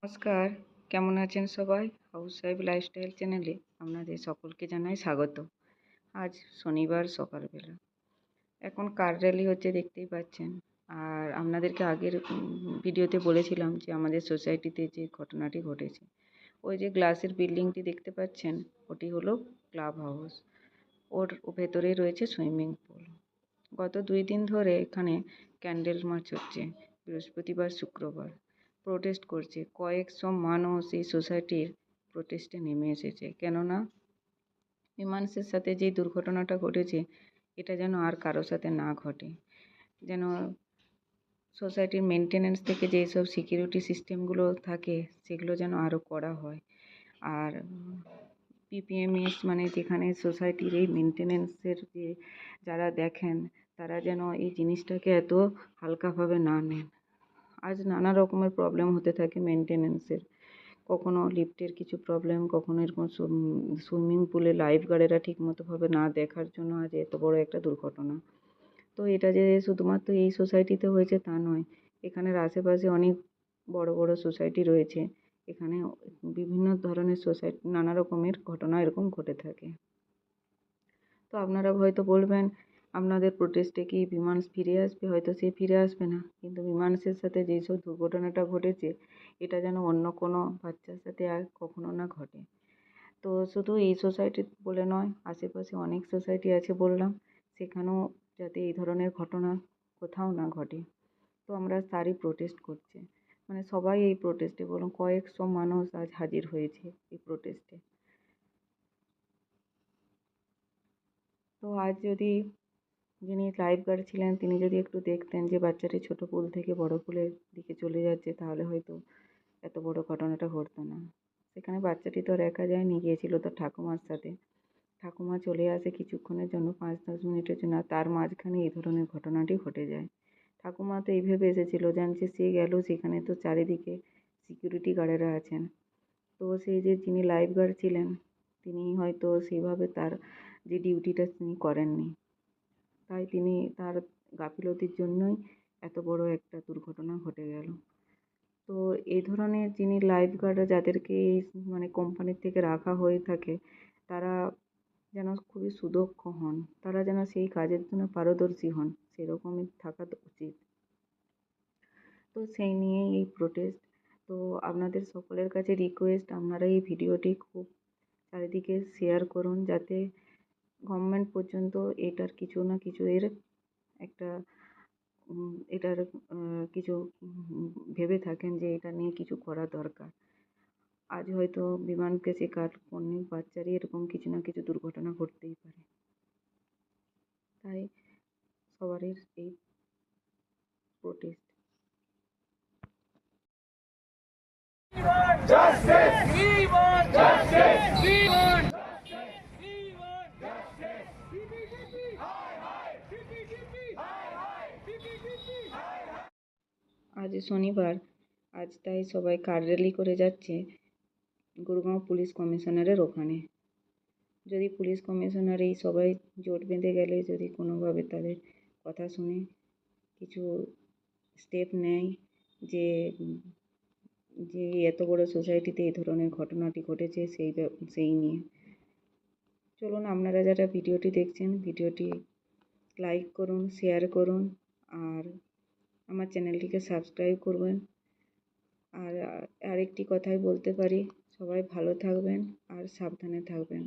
নমস্কার, কেমন আছেন সবাই? হাউসওয়াইফ লাইফস্টাইল চ্যানেলে আপনাদের সকলকে জানাই স্বাগত। আজ শনিবার সকালবেলা। এখন কার র্যালি হচ্ছে দেখতেই পাচ্ছেন। আর আপনাদেরকে আগের ভিডিওতে বলেছিলাম যে আমাদের সোসাইটিতে যে ঘটনাটি ঘটেছে। ওই যে গ্লাসের বিল্ডিংটি দেখতে পাচ্ছেন, ওটি হলো ক্লাব হাউস। ওর ভেতরেই রয়েছে সুইমিং পুল। গত 2 দিন ধরে এখানে ক্যান্ডেল মার্চ হচ্ছে, বৃহস্পতিবার শুক্রবার। প্রোটেস্ট করছে, কয়েকশো মানুষ এই সোসাইটির প্রোটেস্টে নেমে এসেছে। কেননা মীমাংসের সাথে যেই দুর্ঘটনাটা ঘটেছে, এটা যেন আর কারোর সাথে না ঘটে। যেন সোসাইটির মেনটেন্যান্স থেকে যেই সব সিকিউরিটি সিস্টেমগুলো থাকে, সেগুলো যেন আরও করা হয়। আর পিপিএমএস মানে যেখানে সোসাইটির এই মেনটেন্যান্সের যে যারা দেখেন, তারা যেন এই জিনিসটাকে এত হালকাভাবে না নেন। আজ নানা রকমের প্রবলেম হতে থাকে মেনটেন্যান্সের। কখনো লিফটের কিছু প্রবলেম, কখনো এরকম সুইমিং পুলে লাইফ গার্ডেরা ঠিকমতোভাবে না দেখার জন্য আজ এত বড় একটা দুর্ঘটনা। তো এটা যে শুধুমাত্র এই সোসাইটিতে হয়েছে তা নয়, এখানের আশেপাশে অনেক বড় বড় সোসাইটি রয়েছে। এখানে বিভিন্ন ধরনের সোসাইটি নানা রকমের ঘটনা এরকম ঘটে থাকে। তো আপনারা হয়তো বলবেন, আপনাদের প্রোটেস্টে কি মীমাংস ফিরে আসবে? হয়তো সে ফিরে আসবে না, কিন্তু মীমাংসের সাথে যেসব দুর্ঘটনাটা ঘটেছে, এটা যেন অন্য কোনো বাচ্চার সাথে আর কখনো না ঘটে। তো শুধু এই সোসাইটি বলে নয়, আশেপাশে অনেক সোসাইটি আছে বললাম, সেখানেও যাতে এই ধরনের ঘটনা কোথাও না ঘটে। তো আমরা তারই প্রোটেস্ট করছি। মানে সবাই এই প্রোটেস্টে বলুন, কয়েকশো মানুষ আজ হাজির হয়েছে এই প্রোটেস্টে। তো আজ যদি যিনি লাইফ গার্ড ছিলেন, তিনি যদি একটু দেখতেন যে বাচ্চাটি ছোট পুল থেকে বড় পুলের দিকে চলে যাচ্ছে, তাহলে হয়তো এত বড় ঘটনাটা ঘটতো না। সেখানে বাচ্চাটি তো আর একা যায়নি, গিয়েছিল তার ঠাকুমার সাথে। ঠাকুমা চলে আসে কিছুক্ষণের জন্য, 5-10 মিনিটের জন্য। তার মাঝখানে এই ধরনের ঘটনাটি ঘটে যায়। ঠাকুমা তো এই ভেবে এসেছিল, জানছে সে গেল, সেখানে তো চারিদিকে সিকিউরিটি গার্ডেরা আছেন। তো সেই যে যিনি লাইফ গার্ড ছিলেন, তিনি হয়তো সেইভাবে তার যে ডিউটিটা তিনি করেননি। তাই তিনি তার গাফিলতির জন্যই এত বড় একটা দুর্ঘটনা ঘটে গেল। তো এই ধরনের যিনি লাইফ গার্ড যাদেরকে মানে কোম্পানির থেকে রাখা হয়ে থাকে, তারা যেন খুবই সুদক্ষ হন, তারা যেন সেই কাজের জন্য পারদর্শী হন, সেরকমই থাকা উচিত। তো সেই নিয়েই এই প্রোটেস্ট। তো আপনাদের সকলের কাছে রিকোয়েস্ট, আপনারা এই ভিডিওটি খুব চারিদিকে শেয়ার করুন, যাতে গভর্নমেন্ট পর্যন্ত এটার কিছু না কিছু এর একটা এটার কিছু ভেবে থাকেন যে এটা নিয়ে কিছু করা দরকার। আজ হয়তো বিমানকে শিকার অনেক বাচ্চারই এরকম কিছু না কিছু দুর্ঘটনা ঘটতেই পারে। তাই সবারই এই protest. Justice! We want justice! We want justice! We want justice! CPDP! Hi hi! CPDP! Hi hi! CPDP! Hi hi! আজ শনিবার, আজ তাই সবাই কার র্যালি করে যাচ্ছে গুরগাঁও পুলিশ কমিশনারের ওখানে। যদি পুলিশ কমিশনার এই সবাই জোট বেঁধে গেলে, যদি কোনোভাবে তাদের কথা শুনে কিছু স্টেপ নেয়, যে যে এত বড় সোসাইটিতে এই ধরনের ঘটনাটি ঘটেছে সেই নিয়ে। চলুন, আপনারা যারা ভিডিওটি দেখছেন, ভিডিওটি লাইক করুন, শেয়ার করুন, আর আমার চ্যানেলটিকে সাবস্ক্রাইব করবেন। আর আরেকটি কথাই বলতে পারি, সবাই ভালো থাকবেন আর সাবধানে থাকবেন।